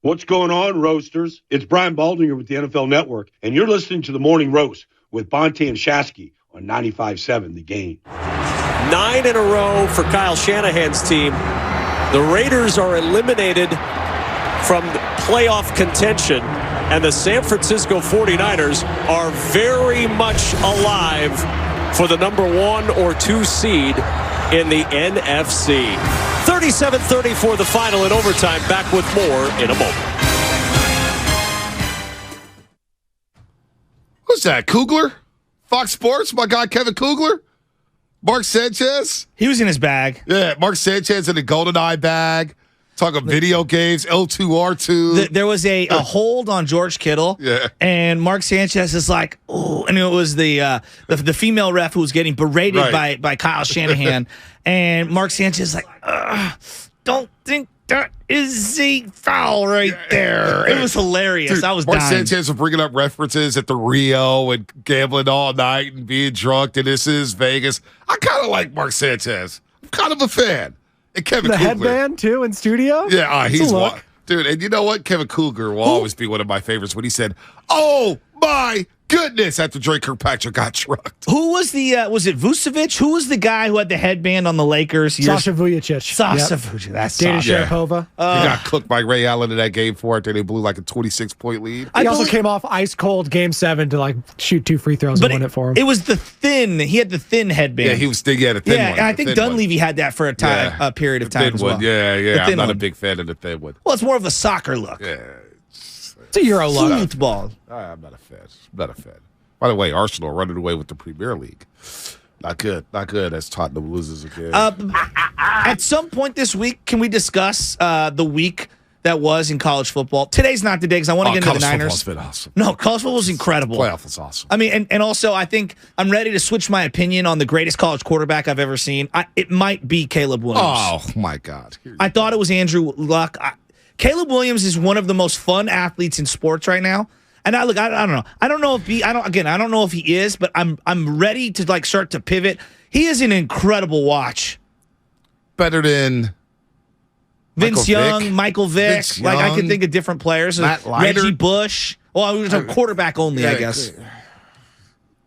What's going on, Roasters? It's Brian Baldy with the NFL Network, and you're listening to The Morning Roast with Bonte and Shasky on 95.7 The Game. 9 in a row for Kyle Shanahan's team. The Raiders are eliminated from playoff contention, and the San Francisco 49ers are very much alive for the number 1 or 2 seed in the NFC. 37-34 the final in overtime. Back with more in a moment. Who's that, Kugler? Fox Sports, my guy Kevin Kugler? Mark Sanchez? He was in his bag. Yeah, Mark Sanchez in a GoldenEye bag. Talking video games, L2R2. There was a hold on George Kittle. Yeah. And Mark Sanchez is like, oh, and it was the female ref who was getting berated by Kyle Shanahan. And Mark Sanchez is like, don't think that is a foul right there. It was hilarious. Dude, I was Mark dying. Sanchez was bringing up references at the Rio and gambling all night and being drunk, and this is Vegas. I kind of like Mark Sanchez. I'm kind of a fan. And Kevin the Kugler. headband, too, in studio? Yeah, he's one. Dude, and you know what? Kevin Kugler will always be one of my favorites when he said, "Oh, my goodness," after Drake Kirkpatrick got trucked. Who was was it Vucevic? Who was the guy who had the headband on the Lakers? Sasha Vujacic. Sasha Vujacic. That's Dana Sasha. Sharapova. He got cooked by Ray Allen in that game 4 after they blew like a 26-point lead. He also came off ice cold game 7 to shoot 2 free throws and win it for him. It was he had the thin headband. Yeah, he had a thin one. Yeah, and I think Dunleavy had that for a period of time as well. Yeah. I'm not a big fan of the thin one. Well, it's more of a soccer look. Yeah. It's a Euro look. Football. I'm not a fan. By the way, Arsenal running away with the Premier League. Not good as Tottenham loses again. At some point this week, can we discuss the week that was in college football? Today's not the day because I want to get into the Niners. College football's been awesome. No, college football was incredible. Playoff was awesome. I mean, and also I think I'm ready to switch my opinion on the greatest college quarterback I've ever seen. It might be Caleb Williams. Oh, my God. I thought it was Andrew Luck. Caleb Williams is one of the most fun athletes in sports right now. And I don't know. I don't know if he is, but I'm ready to start to pivot. He is an incredible watch. Better than Vince Young, Michael Vick. I can think of different players. Matt Leiter. Reggie Bush. Well, we were talking quarterback only, I guess.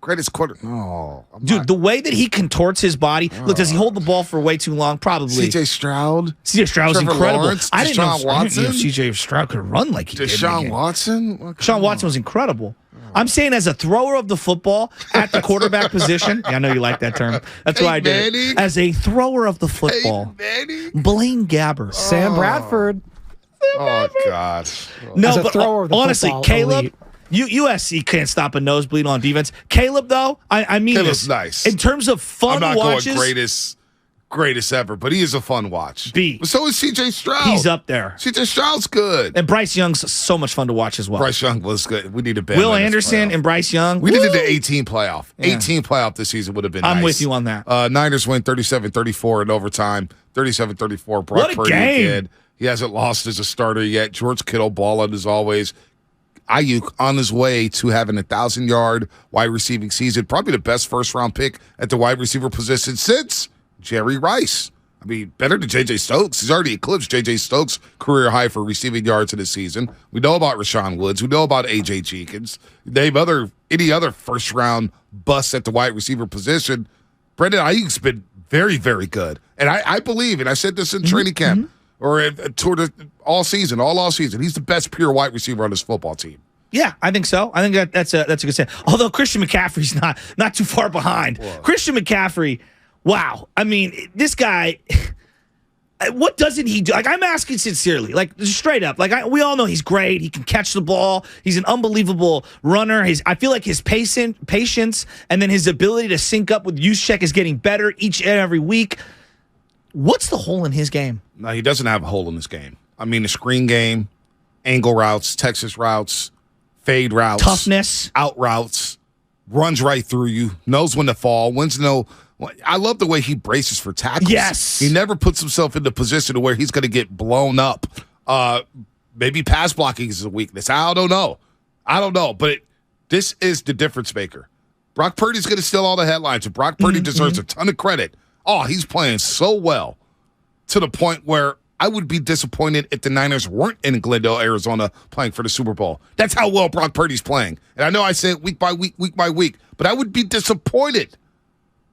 Greatest quarter. No. Dude, the way that he contorts his body. Look, does he hold the ball for way too long? Probably. C.J. Stroud. C.J. Stroud was incredible. Lawrence, I didn't know C.J. Stroud could run like he did. Deshaun Watson? Deshaun Watson was incredible. I'm saying as a thrower of the football at the quarterback position. Yeah, I know you like that term. That's why I did it. As a thrower of the football. Blaine Gabbert. Sam Bradford. Oh, God. No, as a but thrower of the honestly, football, Caleb, elite. USC can't stop a nosebleed on defense. Caleb, though, I mean Caleb's this. Nice. In terms of fun I'm not watches. going greatest ever, but he is a fun watch. B. So is C.J. Stroud. He's up there. C.J. Stroud's good. And Bryce Young's so much fun to watch as well. Bryce Young was good. We need a Will Anderson and Bryce Young. We needed the 18 playoff. 18 playoff this season would have been nice. I'm with you on that. Niners win 37-34 in overtime. 37-34. What a Purdy game. Again. He hasn't lost as a starter yet. George Kittle balling as always. Ayuk on his way to having a 1,000-yard wide receiving season. Probably the best first-round pick at the wide receiver position since Jerry Rice. I mean, better than J.J. Stokes. He's already eclipsed J.J. Stokes' career high for receiving yards in the season. We know about Rashawn Woods. We know about A.J. Jenkins. Name any other first-round busts at the wide receiver position. Brandon Ayuk's been very, very good. And I believe, and I said this in training camp, or toward all season, he's the best pure wide receiver on this football team. Yeah, I think so. I think that's a good say. Although Christian McCaffrey's not too far behind. Whoa. Christian McCaffrey, wow. I mean, this guy, what doesn't he do? I'm asking sincerely, straight up. We all know he's great. He can catch the ball. He's an unbelievable runner. I feel like his patience and then his ability to sync up with Juszczyk is getting better each and every week. What's the hole in his game? No, he doesn't have a hole in his game. I mean, the screen game, angle routes, Texas routes, fade routes, toughness, out routes, runs right through you, knows when to fall, I love the way he braces for tackles. Yes. He never puts himself in the position to where he's going to get blown up. Maybe pass blocking is a weakness. I don't know. But this is the difference maker. Brock Purdy's going to steal all the headlines, and Brock Purdy deserves a ton of credit. Oh, he's playing so well to the point where I would be disappointed if the Niners weren't in Glendale, Arizona, playing for the Super Bowl. That's how well Brock Purdy's playing. And I know I say it week by week, but I would be disappointed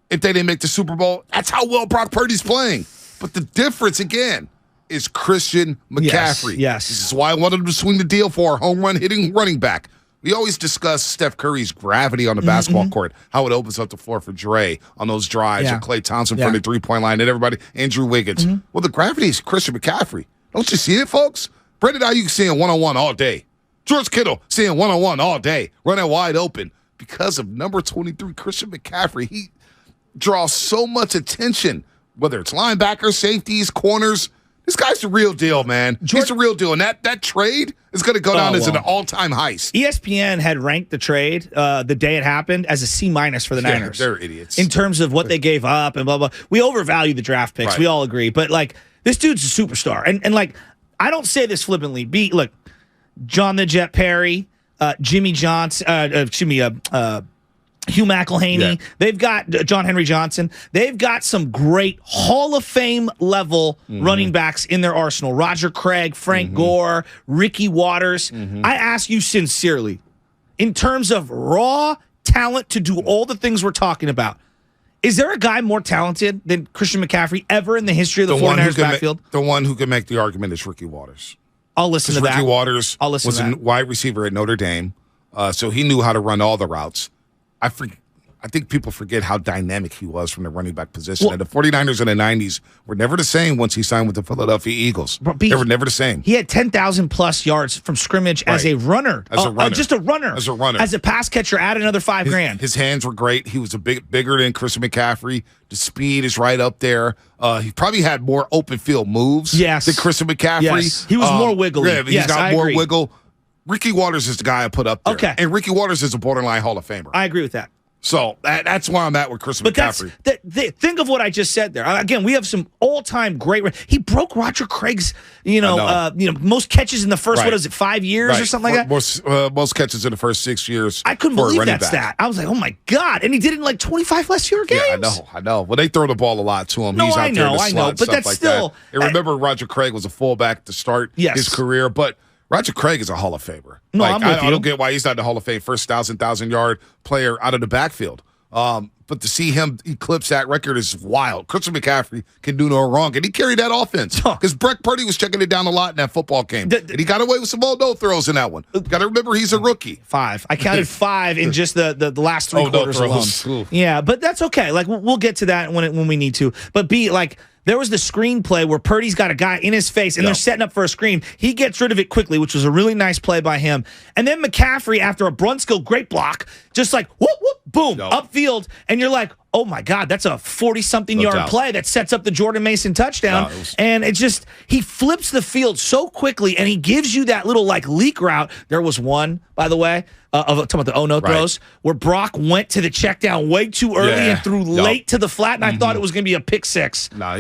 if they didn't make the Super Bowl. That's how well Brock Purdy's playing. But the difference, again, is Christian McCaffrey. Yes. This is why I wanted him to swing the deal for a home run hitting running back. We always discuss Steph Curry's gravity on the basketball court, how it opens up the floor for Dre on those drives, or Klay Thompson from the three-point line, and everybody, Andrew Wiggins. Well, the gravity is Christian McCaffrey. Don't you see it, folks? Brandon Ayuk seeing one-on-one all day. George Kittle seeing one-on-one all day, running wide open. Because of number 23, Christian McCaffrey, he draws so much attention, whether it's linebackers, safeties, corners. This guy's the real deal, man. He's the real deal. And that trade is going to go down as an all-time heist. ESPN had ranked the trade the day it happened as a C- for the Niners. They're idiots. In terms of what they gave up and blah, blah. We overvalue the draft picks. Right. We all agree. But, like, this dude's a superstar. And like, I don't say this flippantly. Look, John the Jet Perry, Jimmy Johnson, Hugh McElhaney. Yeah. They've got John Henry Johnson. They've got some great Hall of Fame level running backs in their arsenal. Roger Craig, Frank Gore, Ricky Waters. I ask you sincerely, in terms of raw talent to do all the things we're talking about, is there a guy more talented than Christian McCaffrey ever in the history of the 49ers backfield? The one who can make the argument is Ricky Waters. I'll listen to that. Ricky Waters was a wide receiver at Notre Dame, so he knew how to run all the routes. I think people forget how dynamic he was from the running back position. And the 49ers in the 90s were never the same once he signed with the Philadelphia Eagles. They were never the same. He had 10,000+ yards from scrimmage as a runner. Just a runner. As a runner. As a pass catcher, add another $5,000. His hands were great. He was bigger than Christian McCaffrey. The speed is right up there. He probably had more open field moves than Christian McCaffrey. Yes. He was more wiggly. Yeah, he's got more wiggle. Ricky Waters is the guy I put up there. Okay. And Ricky Waters is a borderline Hall of Famer. I agree with that. So that's where I'm at with Christian McCaffrey. Think of what I just said there. Again, we have some all-time great. He broke Roger Craig's, most catches in the first 5 years or something like that. Most catches in the first 6 years. I couldn't believe that stat. I was like, oh my god! And he did it in like 25 less yard games. Yeah, I know. Well, they throw the ball a lot to him. No, He's out there in the slot, I know, but that's like still. That. And remember, Roger Craig was a fullback to start his career, but Roger Craig is a Hall of Famer. No, I'm with you. I don't get why he's not in the Hall of Fame, first 1,000 yard player out of the backfield. But to see him eclipse that record is wild. Christian McCaffrey can do no wrong, and he carried that offense because Brock Purdy was checking it down a lot in that football game, and he got away with some no throws in that one. Got to remember he's a rookie. 5. I counted 5 in just the last 3 quarters alone. Yeah, but that's okay. Like we'll get to that when we need to. But there was the screenplay where Purdy's got a guy in his face, and they're setting up for a screen. He gets rid of it quickly, which was a really nice play by him. And then McCaffrey, after a Brunskill great block, just like, whoop, whoop, boom, upfield. And you're like, oh, my God, that's a 40-something yard play that sets up the Jordan Mason touchdown. And it just, he flips the field so quickly, and he gives you that little, leak route. There was one, by the way, talking about the throws, where Brock went to the check down way too early and threw late to the flat, and I thought it was going to be a pick 6. No,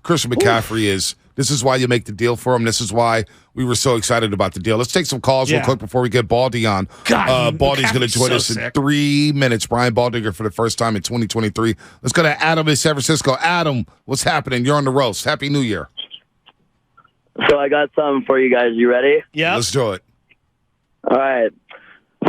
Christian McCaffrey this is why you make the deal for him. This is why we were so excited about the deal. Let's take some calls real quick before we get Baldy on. Baldy's going to join us in 3 minutes. Brian Baldinger for the first time in 2023. Let's go to Adam in San Francisco. Adam, what's happening? You're on the roast. Happy New Year. So I got something for you guys. You ready? Yeah. Let's do it. All right.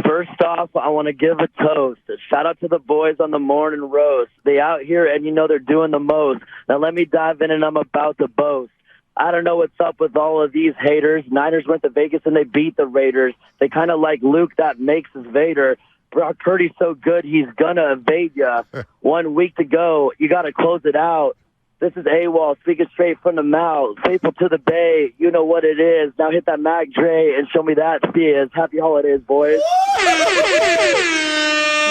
First off, I want to give a toast. A shout out to the boys on the morning roast. They out here, and they're doing the most. Now let me dive in, and I'm about to boast. I don't know what's up with all of these haters. Niners went to Vegas, and they beat the Raiders. They kind of like Luke that makes his Vader. Brock Purdy's so good, he's going to evade you. 1 week to go. You got to close it out. This is AWOL, speaking straight from the mouth. Faithful to the Bay, you know what it is. Now hit that Mac Dre and show me that fizz. Happy holidays, boys.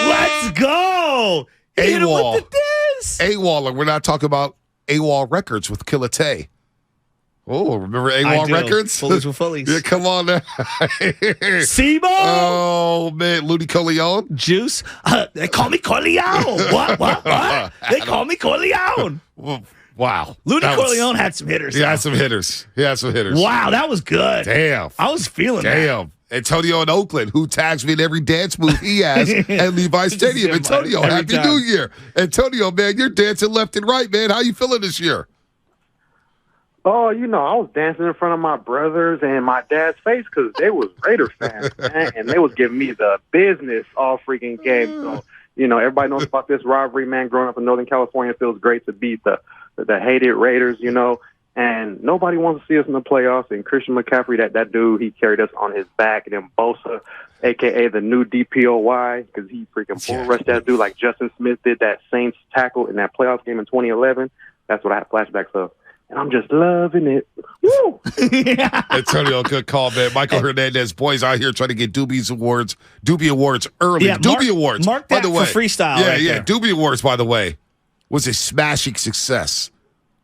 Let's go. AWOL. AWOL, we're not talking about AWOL Records with Killer Tay. Oh, remember AWOL Records? Fullies with Fullies. Yeah, come on now. Sebo! Oh, man. Ludy Coleon? Juice? They call me Corleone. What? They call me Corleone. Wow. Ludy Corleone had some hitters. He had some hitters. Wow, that was good. Damn. I was feeling that. Antonio in Oakland, who tags me in every dance move he has at Levi's Stadium. Antonio, Happy New Year. Antonio, man, you're dancing left and right, man. How you feeling this year? Oh, I was dancing in front of my brothers and my dad's face because they was Raider fans, man, and they was giving me the business all freaking game. So, everybody knows about this rivalry, man. Growing up in Northern California, it feels great to beat the hated Raiders, and nobody wants to see us in the playoffs. And Christian McCaffrey, that dude, he carried us on his back. And then Bosa, a.k.a. the new DPOY, because he freaking bull rushed that dude like Justin Smith did that Saints tackle in that playoff game in 2011. That's what I have flashbacks of. And I'm just loving it. Woo! Antonio, good call, man. Michael Hernandez, boys out here trying to get Doobie Awards early. Yeah, Doobie Awards. Mark that for freestyle. Yeah, right there. Doobie Awards, by the way, was a smashing success.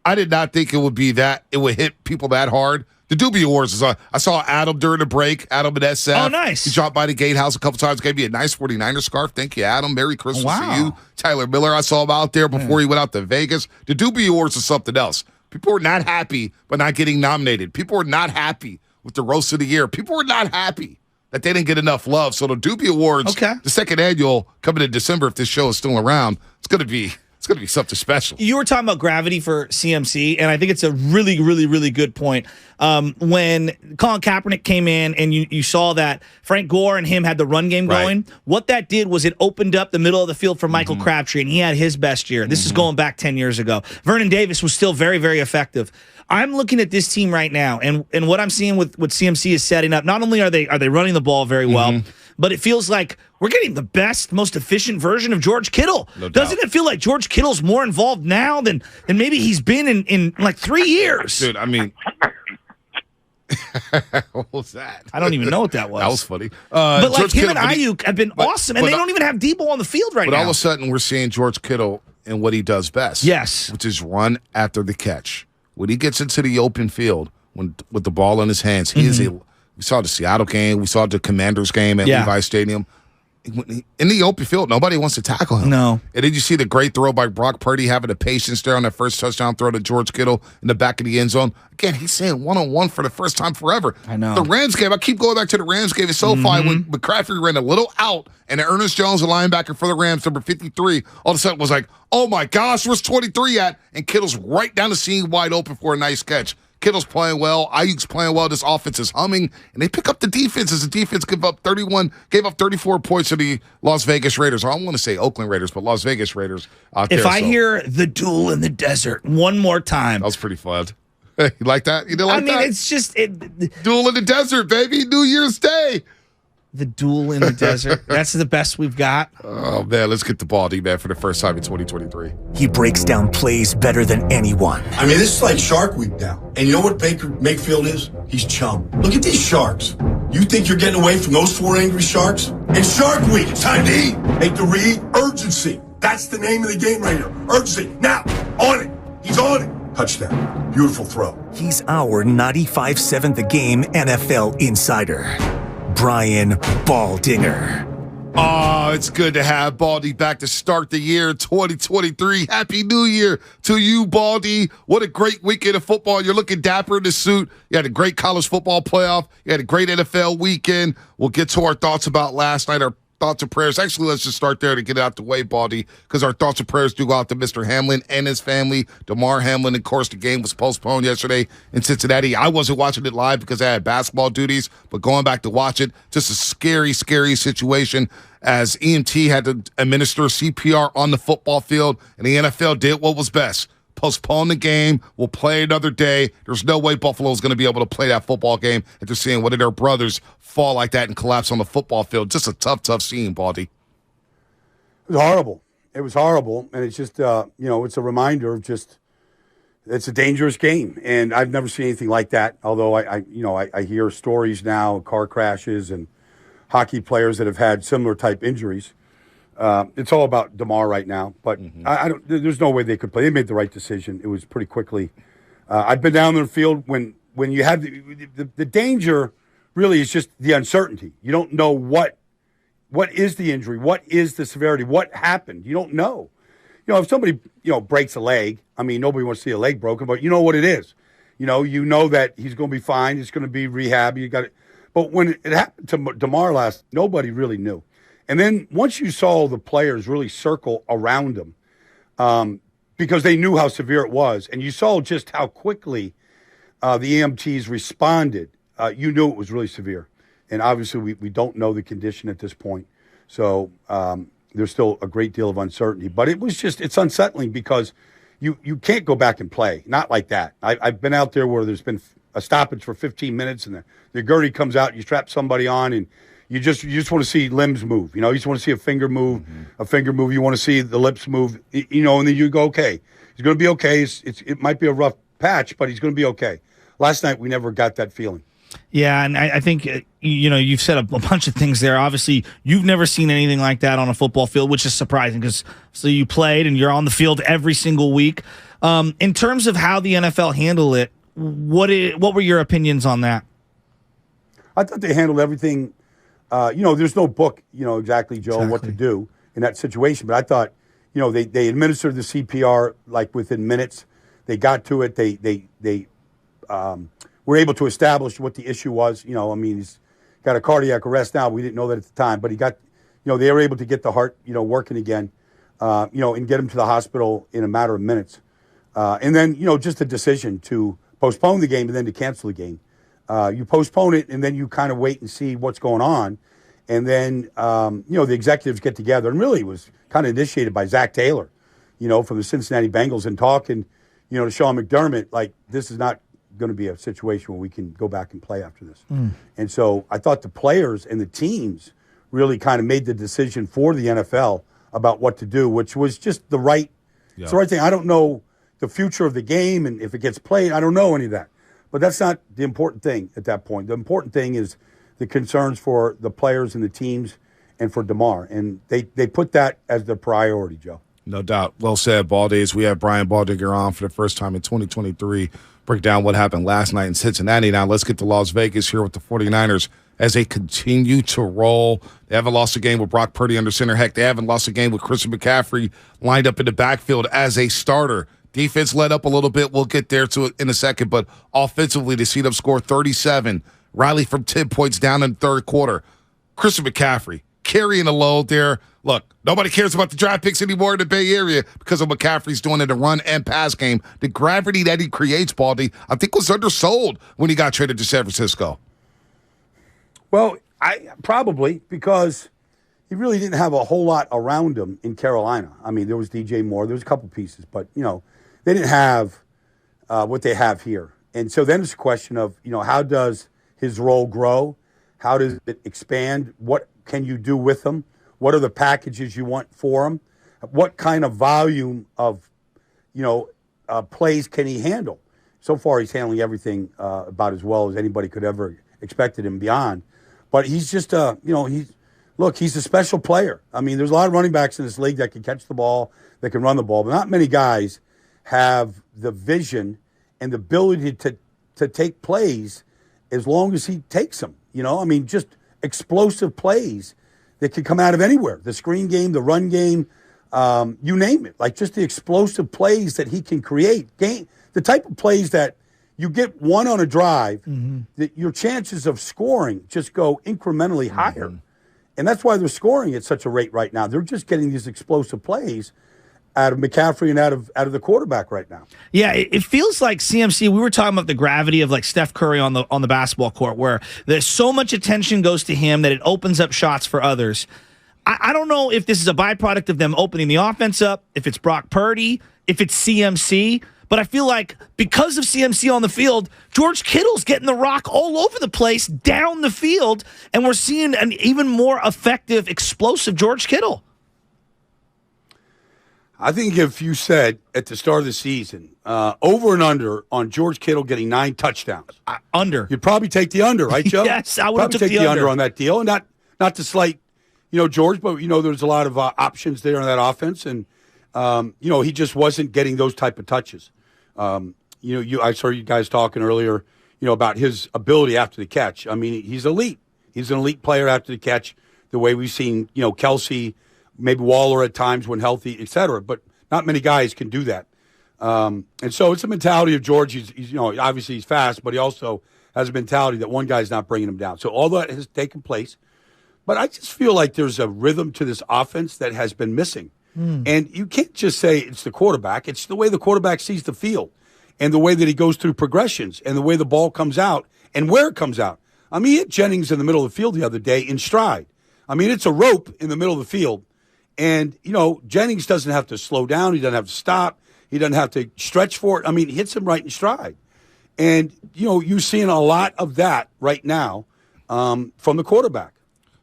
I did not think it would hit people that hard. The Doobie Awards I saw Adam during the break, Adam at SF. Oh, nice. He dropped by the gatehouse a couple times, gave me a nice 49er scarf. Thank you, Adam. Merry Christmas to you. Tyler Miller, I saw him out there before he went out to Vegas. The Doobie Awards is something else. People were not happy but not getting nominated. People were not happy with the roast of the year. People were not happy that they didn't get enough love. So the Doobie Awards, the second annual, coming in December, if this show is still around, it's going to be something special. You were talking about gravity for CMC, and I think it's a really, really, really good point. When Colin Kaepernick came in and you saw that Frank Gore and him had the run game going, what that did was it opened up the middle of the field for Michael Crabtree, and he had his best year. This is going back 10 years ago. Vernon Davis was still very, very effective. I'm looking at this team right now, and what I'm seeing with what CMC is setting up, not only are they running the ball very well, but it feels like we're getting the best, most efficient version of George Kittle. No doubt. Doesn't it feel like George Kittle's more involved now than maybe he's been in like 3 years? Dude, I mean, what was that? I don't even know what that was. That was funny. But like George him Kittle, and Ayuk have been awesome, and they don't even have Debo on the field right now. But all of a sudden, we're seeing George Kittle in what he does best. Yes. Which is run after the catch. When he gets into the open field, with the ball in his hands, he is we saw the Seattle game. We saw the Commanders game at Levi Stadium. In the open field, nobody wants to tackle him. No. And did you see the great throw by Brock Purdy, having the patience there on that first touchdown throw to George Kittle in the back of the end zone? Again, he's saying one-on-one for the first time forever. I know. The Rams game, I keep going back to the Rams game. It's so fun when McCaffrey ran a little out, and Ernest Jones, the linebacker for the Rams, number 53, all of a sudden was like, oh my gosh, where's 23 at? And Kittle's right down the seam wide open for a nice catch. Kittle's playing well. Ayuk's playing well. This offense is humming. And they pick up the defense as the defense gave up 34 points to the Las Vegas Raiders. I don't want to say Oakland Raiders, but Las Vegas Raiders out there. If I hear the duel in the desert one more time. That was pretty fun. You like that? You didn't like that? I mean, it's just... Duel in the desert, baby. New Year's Day. The duel in the desert. That's the best we've got. Oh, man. Let's get the Baldy, man, for the first time in 2023. He breaks down plays better than anyone. I mean, this is like Shark Week now. And you know what Baker Mayfield is? He's chum. Look at these sharks. You think you're getting away from those 4 angry sharks? It's Shark Week. It's time to eat. Make the read. Urgency. That's the name of the game right here. Urgency. Now. On it. He's on it. Touchdown. Beautiful throw. He's our 95.7 The Game NFL insider, Brian Baldinger. Oh, it's good to have Baldy back to start the year 2023. Happy New Year to you, Baldy. What a great weekend of football. You're looking dapper in the suit. You had a great college football playoff. You had a great NFL weekend. We'll get to our thoughts about last night, our thoughts and prayers. Actually, let's just start there to get it out the way, Baldy, because our thoughts and prayers do go out to Mr. Hamlin and his family. Damar Hamlin, of course, the game was postponed yesterday in Cincinnati. I wasn't watching it live because I had basketball duties, but going back to watch it, just a scary, scary situation as EMT had to administer CPR on the football field, and the NFL did what was best. Postpone the game. We'll play another day. There's no way Buffalo's going to be able to play that football game after seeing one of their brothers fall like that and collapse on the football field. Just a tough, tough scene, Baldy. It was horrible. It was horrible. And it's just, it's a reminder of just, it's a dangerous game. And I've never seen anything like that. Although I hear stories now, car crashes and hockey players that have had similar type injuries. It's all about Damar right now, but I don't. There's no way they could play. They made the right decision. It was pretty quickly. I've been down in the field when you have the danger. Really, is just the uncertainty. You don't know what is the injury, what is the severity, what happened. You don't know. If somebody breaks a leg, I mean, nobody wants to see a leg broken, but you know what it is. You know that he's going to be fine. It's going to be rehab. You got it. But when it happened to Damar last, nobody really knew. And then once you saw the players really circle around him, because they knew how severe it was, and you saw just how quickly the EMTs responded, you knew it was really severe. And obviously we don't know the condition at this point. So there's still a great deal of uncertainty. But it's unsettling because you can't go back and play. Not like that. I've been out there where there's been a stoppage for 15 minutes and the gurney comes out, you strap somebody on, and you just want to see limbs move. You just want to see a finger move, You want to see the lips move, and then you go, okay, he's going to be okay. It might be a rough patch, but he's going to be okay. Last night, we never got that feeling. Yeah, and I think, you've said a bunch of things there. Obviously, you've never seen anything like that on a football field, which is surprising because you played and you're on the field every single week. In terms of how the NFL handled it, what were your opinions on that? I thought they handled everything. There's no book, exactly, Joe, what to do in that situation. But I thought, they administered the CPR like within minutes. They got to it. They were able to establish what the issue was. He's got a cardiac arrest now. We didn't know that at the time, but he got, they were able to get the heart, working again, and get him to the hospital in a matter of minutes. And then, just a decision to postpone the game and then to cancel the game. You postpone it and then you kind of wait and see what's going on. And then, the executives get together, and really it was kind of initiated by Zach Taylor, from the Cincinnati Bengals, and talking, to Sean McDermott, like, this is not going to be a situation where we can go back and play after this. And so I thought the players and the teams really kind of made the decision for the NFL about what to do, which was just the right thing. I don't know the future of the game and if it gets played. I don't know any of that. But that's not the important thing at that point. The important thing is the concerns for the players and the teams and for Damar. And they put that as their priority, Joe. No doubt. Well said, Baldy. As we have Brian Baldinger on for the first time in 2023, break down what happened last night in Cincinnati. Now let's get to Las Vegas here with the 49ers as they continue to roll. They haven't lost a game with Brock Purdy under center. Heck, they haven't lost a game with Christian McCaffrey lined up in the backfield as a starter. Defense let up a little bit. We'll get there to it in a second. But offensively, to see them score 37, rally from 10 points down in the third quarter. Christian McCaffrey carrying a load there. Look, nobody cares about the draft picks anymore in the Bay Area because of McCaffrey's doing in the run and pass game. The gravity that he creates, Baldy, I think was undersold when he got traded to San Francisco. Well, probably because he really didn't have a whole lot around him in Carolina. I mean, there was DJ Moore. There was a couple pieces, but, they didn't have what they have here. And so then it's a question of, how does his role grow? How does it expand? What can you do with him? What are the packages you want for him? What kind of volume of, plays can he handle? So far, he's handling everything about as well as anybody could ever expected him beyond. But he's just, he's a special player. I mean, there's a lot of running backs in this league that can catch the ball, that can run the ball, but not many guys have the vision and the ability to take plays as long as he takes them. Just explosive plays that can come out of anywhere. The screen game, the run game, you name it. Like just the explosive plays that he can create. The type of plays that you get one on a drive, that your chances of scoring just go incrementally higher. And that's why they're scoring at such a rate right now. They're just getting these explosive plays out of McCaffrey and out of the quarterback right now. Yeah, it feels like CMC. We were talking about the gravity of like Steph Curry on the basketball court, where there's so much attention goes to him that it opens up shots for others. I don't know if this is a byproduct of them opening the offense up, if it's Brock Purdy, if it's CMC, but I feel like because of CMC on the field, George Kittle's getting the rock all over the place down the field, and we're seeing an even more effective, explosive George Kittle. I think if you said at the start of the season, over and under on George Kittle getting 9 touchdowns, under, you'd probably take the under, right, Joe? Yes, I would have take the under on that deal, and not to slight, George, but there's a lot of options there in that offense, and he just wasn't getting those type of touches. I saw you guys talking earlier, about his ability after the catch. I mean, he's elite. He's an elite player after the catch. The way we've seen, Kelsey. Maybe Waller at times when healthy, et cetera, but not many guys can do that. And so it's a mentality of George. He's obviously he's fast, but he also has a mentality that one guy's not bringing him down. So all that has taken place. But I just feel like there's a rhythm to this offense that has been missing. And you can't just say it's the quarterback. It's the way the quarterback sees the field. and the way that he goes through progressions and the way the ball comes out and where it comes out. I mean, he hit Jennings in the middle of the field the other day in stride. I mean, it's a rope in the middle of the field. And, Jennings doesn't have to slow down. He doesn't have to stop. He doesn't have to stretch for it. I mean, he hits him right in stride. And, you're seeing a lot of that right now from the quarterback.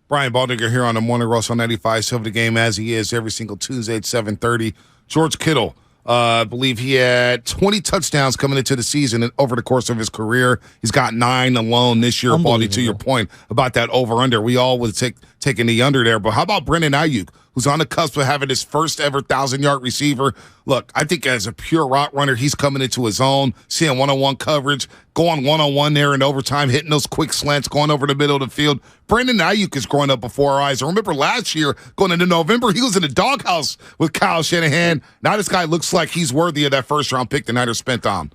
Brian Baldinger here on the Morning Rush on 95.7 The Game, as he is every single Tuesday at 7:30. George Kittle, I believe he had 20 touchdowns coming into the season, and over the course of his career, he's got 9 alone this year. Baldy, to your point about that over-under, we all would taking the under there. But how about Brendan Ayuk, who's on the cusp of having his first ever 1,000-yard receiver? Look, I think as a pure route runner, he's coming into his own, seeing one-on-one coverage, going one-on-one there in overtime, hitting those quick slants, going over the middle of the field. Brendan Ayuk is growing up before our eyes. I remember last year, going into November, he was in the doghouse with Kyle Shanahan. Now this guy looks like he's worthy of that first-round pick the Niners spent on.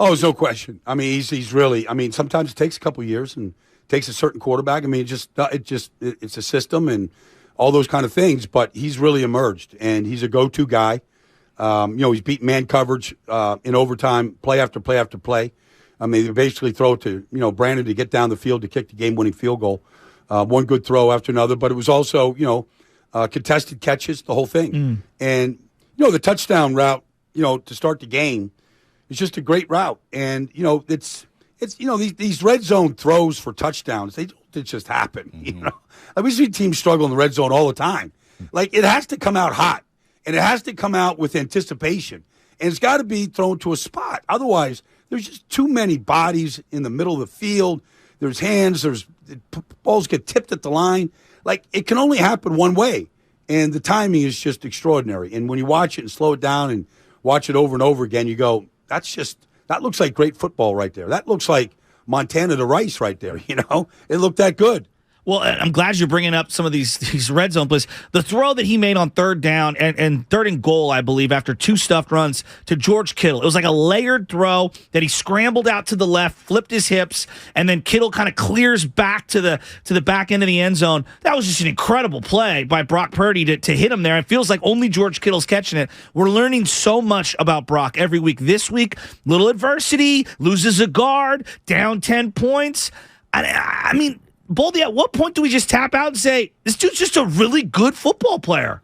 Oh, there's no question. I mean, he's really. I mean, sometimes it takes a couple of years and takes a certain quarterback. I mean, it's a system and all those kind of things. But he's really emerged, and he's a go-to guy. He's beaten man coverage in overtime, play after play after play. I mean, they basically throw it to Brandon to get down the field to kick the game-winning field goal. One good throw after another, but it was also contested catches, the whole thing. And the touchdown route, to start the game. It's just a great route, and it's these red zone throws for touchdowns. They just happen. Like we see teams struggle in the red zone all the time. Like it has to come out hot, and it has to come out with anticipation, and it's got to be thrown to a spot. Otherwise, there's just too many bodies in the middle of the field. There's hands. Balls get tipped at the line. Like it can only happen one way, and the timing is just extraordinary. And when you watch it and slow it down and watch it over and over again, you go, that looks like great football right there. That looks like Montana to Rice right there, It looked that good. Well, I'm glad you're bringing up some of these red zone plays. The throw that he made on third down and third and goal, I believe, after 2 stuffed runs to George Kittle. It was like a layered throw that he scrambled out to the left, flipped his hips, and then Kittle kind of clears back to the back end of the end zone. That was just an incredible play by Brock Purdy to hit him there. It feels like only George Kittle's catching it. We're learning so much about Brock every week. This week, little adversity, loses a guard, down 10 points. I mean, Baldy, at what point do we just tap out and say, this dude's just a really good football player?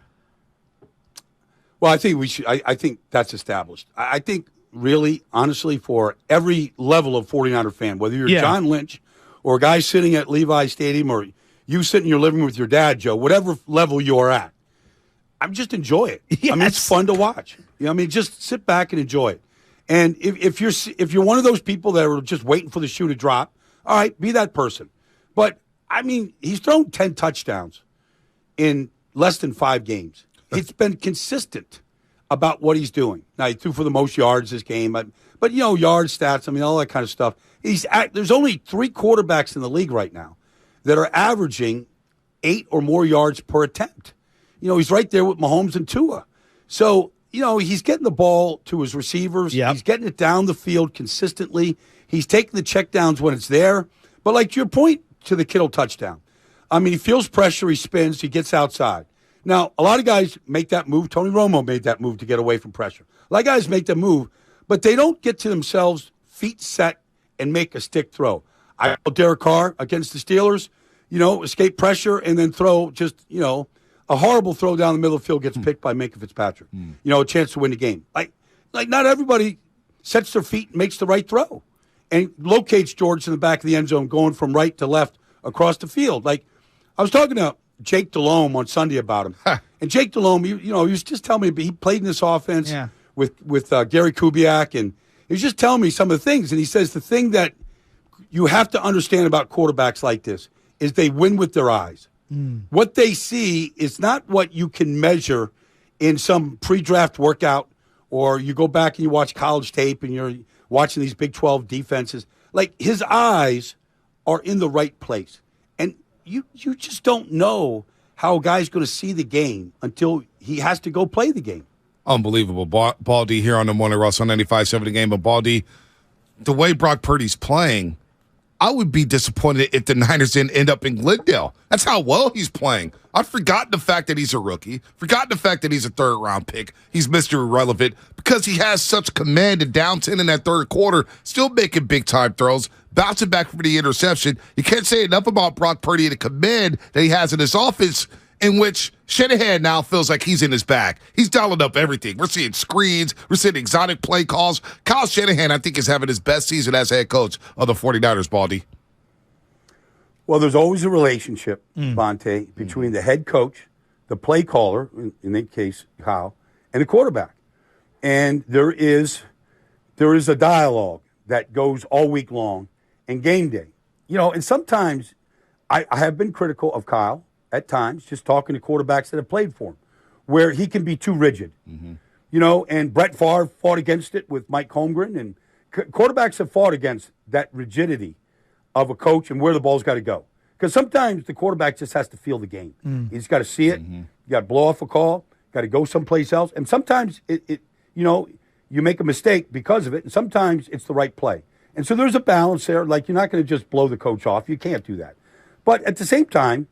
Well, I think we should. I think that's established. I think really, honestly, for every level of 49er fan, whether you're John Lynch or a guy sitting at Levi Stadium or you sit in your living room with your dad, Joe, whatever level you're at, just enjoy it. Yes. I mean, it's fun to watch. Just sit back and enjoy it. And if you're one of those people that are just waiting for the shoe to drop, all right, be that person. But, I mean, he's thrown 10 touchdowns in less than 5 games. It's been consistent about what he's doing. Now, he threw for the most yards this game, but yard stats, all that kind of stuff. There's only 3 quarterbacks in the league right now that are averaging 8 or more yards per attempt. He's right there with Mahomes and Tua. So, he's getting the ball to his receivers. Yep. He's getting it down the field consistently. He's taking the checkdowns when it's there. But like to your point, to the Kittle touchdown. I mean, he feels pressure, he spins, he gets outside. Now, a lot of guys make that move. Tony Romo made that move to get away from pressure. A lot of guys make that move, but they don't get to themselves, feet set, and make a stick throw. I know Derek Carr against the Steelers, escape pressure and then throw just, a horrible throw down the middle of the field gets picked by Minka Fitzpatrick. A chance to win the game. Like not everybody sets their feet and makes the right throw. And locates George in the back of the end zone going from right to left across the field. Like, I was talking to Jake Delhomme on Sunday about him. And Jake Delhomme, he was just telling me he played in this offense with Gary Kubiak, and he was just telling me some of the things. And he says the thing that you have to understand about quarterbacks like this is they win with their eyes. What they see is not what you can measure in some pre-draft workout, or you go back and you watch college tape and you're watching these Big 12 defenses. Like, his eyes are in the right place. And you just don't know how a guy's going to see the game until he has to go play the game. Unbelievable. Baldy here on the Morning Rush on 95.7 The Game. But Baldy, the way Brock Purdy's playing, I would be disappointed if the Niners didn't end up in Glendale. That's how well he's playing. I've forgotten the fact that he's a rookie, forgotten the fact that he's a third-round pick. He's Mr. Irrelevant because he has such command and down 10 in that third quarter, still making big-time throws, bouncing back from the interception. You can't say enough about Brock Purdy and the command that he has in his offense, in which Shanahan now feels like he's in his bag. He's dialing up everything. We're seeing screens. We're seeing exotic play calls. Kyle Shanahan, I think, is having his best season as head coach of the 49ers, Baldy. Well, there's always a relationship, Bonte, between the head coach, the play caller, in that case, Kyle, and the quarterback. And there is a dialogue that goes all week long and game day. And sometimes I have been critical of Kyle at times, just talking to quarterbacks that have played for him, where he can be too rigid. And Brett Favre fought against it with Mike Holmgren, and quarterbacks have fought against that rigidity of a coach and where the ball's got to go. Because sometimes the quarterback just has to feel the game. He's got to see it. You got to blow off a call, got to go someplace else. And sometimes, you make a mistake because of it, and sometimes it's the right play. And so there's a balance there. Like, you're not going to just blow the coach off. You can't do that. But at the same time,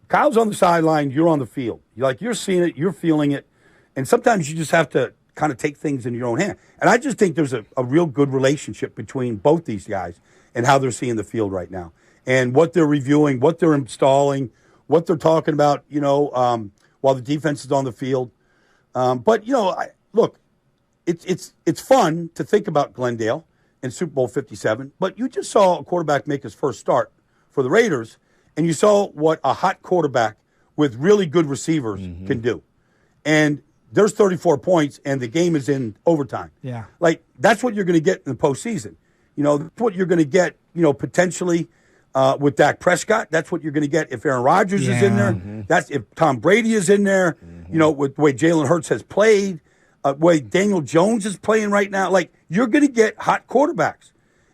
Kyle's on the sideline, you're on the field. You're seeing it, you're feeling it, and sometimes you just have to kind of take things in your own hand. And I just think there's a real good relationship between both these guys and how they're seeing the field right now, and what they're reviewing, what they're installing, what they're talking about, while the defense is on the field. But look, it's fun to think about Glendale in Super Bowl 57, but you just saw a quarterback make his first start for the Raiders, and you saw what a hot quarterback with really good receivers can do. And there's 34 points, and the game is in overtime. Yeah. That's what you're going to get in the postseason. That's what you're going to get, potentially with Dak Prescott. That's what you're going to get if Aaron Rodgers is in there. That's if Tom Brady is in there, with the way Jalen Hurts has played, the way Daniel Jones is playing right now. You're going to get hot quarterbacks.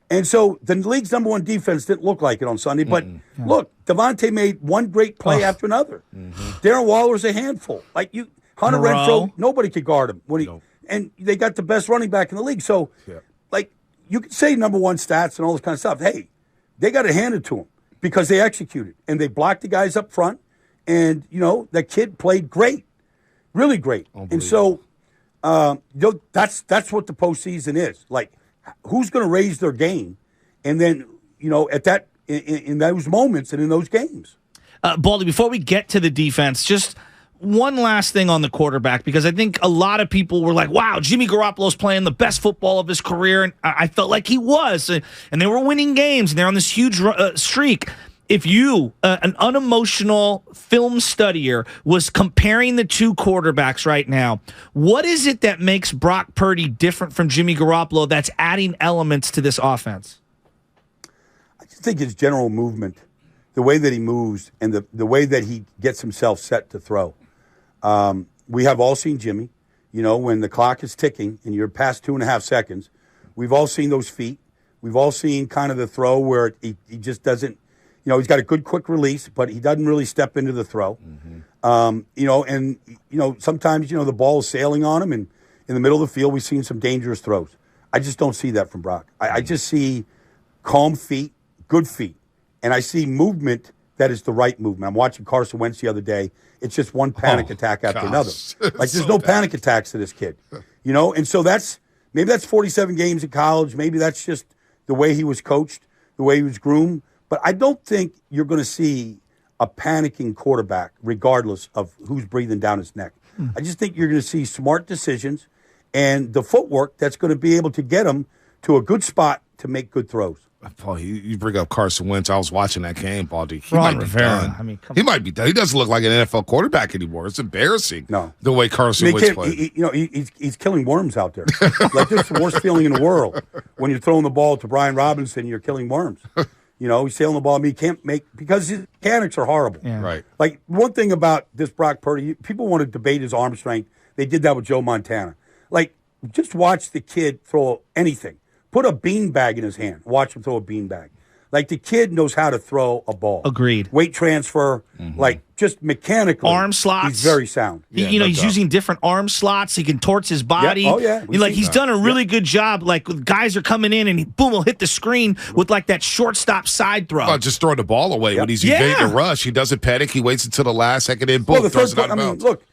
And so the league's number one defense didn't look like it on Sunday. But look, Devontae made one great play after another. Darren Waller's a handful. Hunter Renfrow, nobody could guard him. And they got the best running back in the league. So, you could say number one stats and all this kind of stuff. Hey, they got it handed to them because they executed. And they blocked the guys up front. And, that kid played great. Really great. And so that's what the postseason is. Who's going to raise their game? And then, at that in those moments and in those games. Baldy, before we get to the defense, just one last thing on the quarterback, because I think a lot of people were like, wow, Jimmy Garoppolo's playing the best football of his career, and I felt like he was. And they were winning games, and they're on this huge streak. If you, an unemotional film studier, was comparing the two quarterbacks right now, what is it that makes Brock Purdy different from Jimmy Garoppolo that's adding elements to this offense? I just think his general movement, the way that he moves, and the way that he gets himself set to throw. We have all seen Jimmy, when the clock is ticking and you're past 2.5 seconds. We've all seen those feet. We've all seen kind of the throw where he just doesn't, he's got a good quick release, but he doesn't really step into the throw. Sometimes, the ball is sailing on him, and in the middle of the field, we've seen some dangerous throws. I just don't see that from Brock. I just see calm feet, good feet, and I see movement that is the right movement. I'm watching Carson Wentz the other day. It's just one panic attack after another. There's no panic attacks to this kid, And so maybe that's 47 games in college. Maybe that's just the way he was coached, the way he was groomed. But I don't think you're going to see a panicking quarterback, regardless of who's breathing down his neck. I just think you're going to see smart decisions and the footwork that's going to be able to get him to a good spot to make good throws. Paul, you bring up Carson Wentz. I was watching that game, Baldy. He Ron might Rivera. be done. He might be done. He doesn't look like an NFL quarterback anymore. It's embarrassing. No, the way Carson Wentz plays. He's killing worms out there. This is the worst feeling in the world when you're throwing the ball to Brian Robinson. You're killing worms. He's sailing the ball. He can't make because his mechanics are horrible. Yeah. Right. One thing about this Brock Purdy, people want to debate his arm strength. They did that with Joe Montana. Just watch the kid throw anything. Put a beanbag in his hand. Watch him throw a beanbag. The kid knows how to throw a ball. Agreed. Weight transfer. just mechanically, arm slots. he's very sound. He's using different arm slots. He contorts his body. Yeah. Oh, yeah. He's done a really good job. Like, guys are coming in and boom, will hit the screen with like that shortstop side throw. Well, just throwing the ball away when he's evading a rush. He doesn't panic. He waits until the last second and boom, Well, the throws third it out of bounds. look,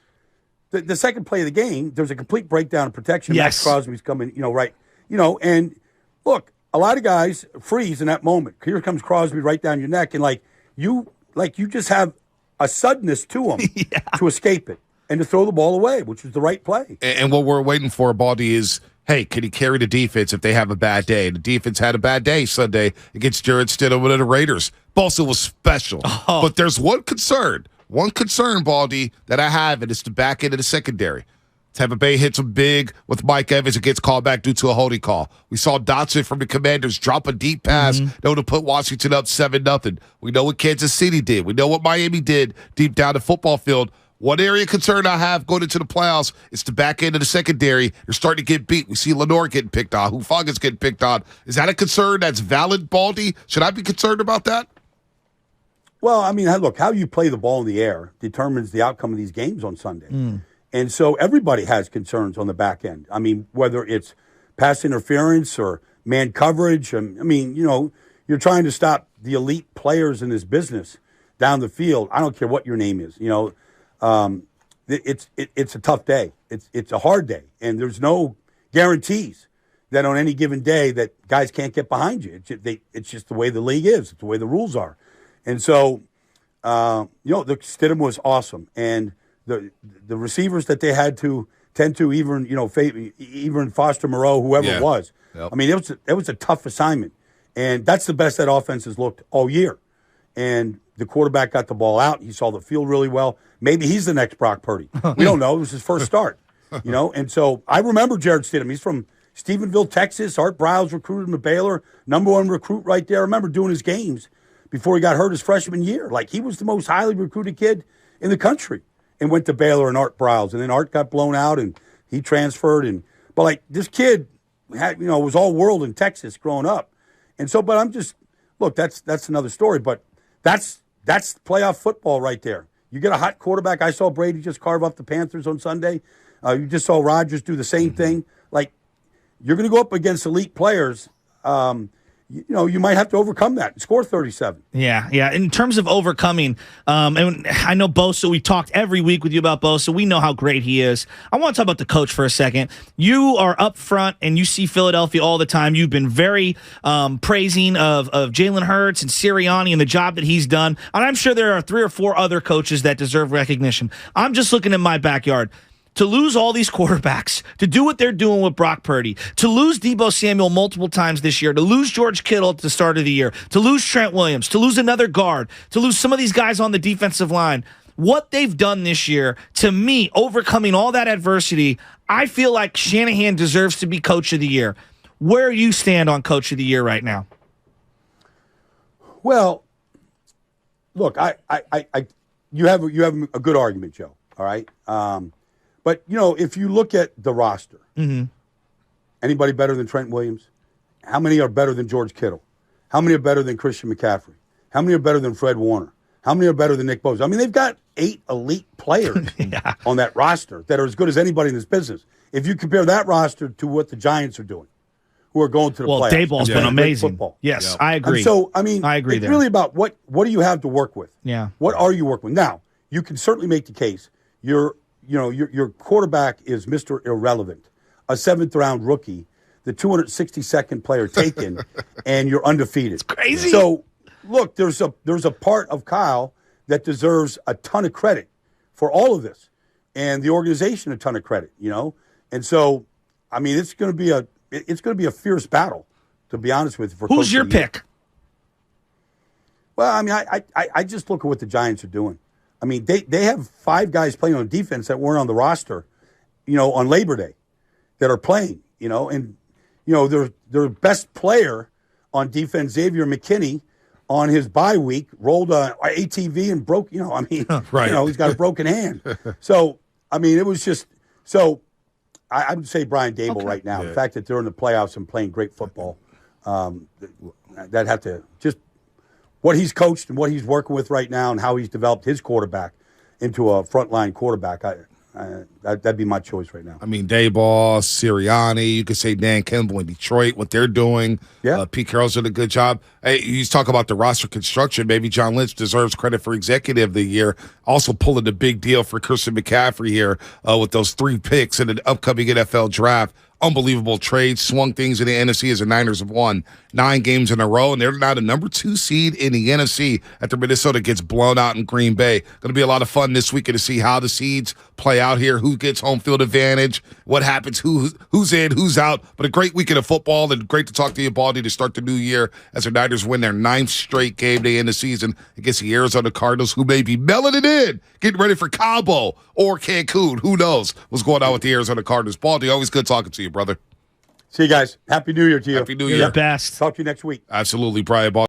the second play of the game, there's a complete breakdown of protection. Yes. Max Crosby's coming, and look, a lot of guys freeze in that moment. Here comes Crosby right down your neck, and you just have a suddenness to him to escape it and to throw the ball away, which was the right play. And what we're waiting for, Baldy, is, hey, can he carry the defense if they have a bad day? The defense had a bad day Sunday against Jared Stidham and the Raiders. Bosa was special. But there's one concern, Baldy, that I have, and it's the back end of the secondary. Tampa Bay hits him big with Mike Evans. It gets called back due to a holding call. We saw Dotson from the Commanders drop a deep pass that would have put Washington up 7-0. We know what Kansas City did. We know what Miami did deep down the football field. One area of concern I have going into the playoffs is the back end of the secondary. They're starting to get beat. We see Lenore getting picked on. Hufaga's getting picked on. Is that a concern that's valid, Baldy? Should I be concerned about that? Well, I mean, look, how you play the ball in the air determines the outcome of these games on Sunday. And so everybody has concerns on the back end. I mean, whether it's pass interference or man coverage. You're trying to stop the elite players in this business down the field. I don't care what your name is. It's a tough day. It's a hard day, and there's no guarantees that on any given day that guys can't get behind you. It's just the way the league is. It's the way the rules are. And so, the Stidham was awesome, and the receivers that they had to tend to, even Foster Moreau, whoever it was. Yep. I mean, it was a tough assignment, and that's the best that offense has looked all year. And the quarterback got the ball out. He saw the field really well. Maybe he's the next Brock Purdy. We don't know. It was his first start, And so I remember Jared Stidham. He's from Stephenville, Texas. Art Briles recruited him to Baylor. #1 recruit right there. I remember doing his games before he got hurt his freshman year. Like, he was the most highly recruited kid in the country and went to Baylor and Art Briles. And then Art got blown out and he transferred. But this kid was all world in Texas growing up. And so, but I'm just, look, that's another story. But that's playoff football right there. You get a hot quarterback. I saw Brady just carve up the Panthers on Sunday. You just saw Rodgers do the same thing. Like, you're going to go up against elite players. You might have to overcome that and score 37. Yeah. In terms of overcoming, and I know Bosa, we talked every week with you about Bosa. We know how great he is. I want to talk about the coach for a second. You are up front and you see Philadelphia all the time. You've been very praising of Jalen Hurts and Sirianni and the job that he's done. And I'm sure there are 3 or 4 other coaches that deserve recognition. I'm just looking in my backyard. To lose all these quarterbacks, to do what they're doing with Brock Purdy, to lose Deebo Samuel multiple times this year, to lose George Kittle at the start of the year, to lose Trent Williams, to lose another guard, to lose some of these guys on the defensive line. What they've done this year, to me, overcoming all that adversity, I feel like Shanahan deserves to be Coach of the Year. Where you stand on Coach of the Year right now? Well, look, you have a good argument, Joe. All right. But, if you look at the roster, anybody better than Trent Williams? How many are better than George Kittle? How many are better than Christian McCaffrey? How many are better than Fred Warner? How many are better than Nick Bosa? I mean, they've got 8 elite players on that roster that are as good as anybody in this business. If you compare that roster to what the Giants are doing, who are going to the playoffs. Well, Dayball's been amazing. Football. Yes, I agree. And so, I agree. It's there. really about what do you have to work with? Yeah. What are you working with? Now, you can certainly make the case your quarterback is Mr. Irrelevant, a 7th-round rookie, the 262nd player taken, and you're undefeated. It's crazy. So, look, there's a part of Kyle that deserves a ton of credit for all of this, and the organization a ton of credit. And so, I mean, it's going to be a fierce battle, to be honest with you. For who's your pick? Well, I mean, I just look at what the Giants are doing. I mean, they have 5 guys playing on defense that weren't on the roster, on Labor Day, that are playing, and their best player on defense, Xavier McKinney, on his bye week, rolled a ATV and broke, right. He's got a broken hand. So, I mean, it was just so. I would say Brian Daboll right now. Yeah. The fact that they're in the playoffs and playing great football, that have to just what he's coached and what he's working with right now and how he's developed his quarterback into a frontline quarterback, that'd be my choice right now. I mean, Dayball, Sirianni, you could say Dan Campbell in Detroit, what they're doing. Yeah. Pete Carroll's did a good job. Hey, you talk about the roster construction. Maybe John Lynch deserves credit for Executive of the Year. Also pulling the big deal for Christian McCaffrey here with those 3 picks in the upcoming NFL draft. Unbelievable trade, swung things in the NFC as the Niners have won 9 games in a row, and they're now the number 2 seed in the NFC after Minnesota gets blown out in Green Bay. Going to be a lot of fun this weekend to see how the seeds play out here, who gets home field advantage, what happens, who's in, who's out. But a great weekend of football, and great to talk to you, Baldy, to start the new year as the Niners win their 9th straight game day in the season against the Arizona Cardinals, who may be mailing it in, getting ready for Cabo or Cancun. Who knows what's going on with the Arizona Cardinals. Baldy, always good talking to you, brother. See you guys. Happy New Year to you. Happy New Year. You're the best. Talk to you next week. Absolutely, Brian Baldy.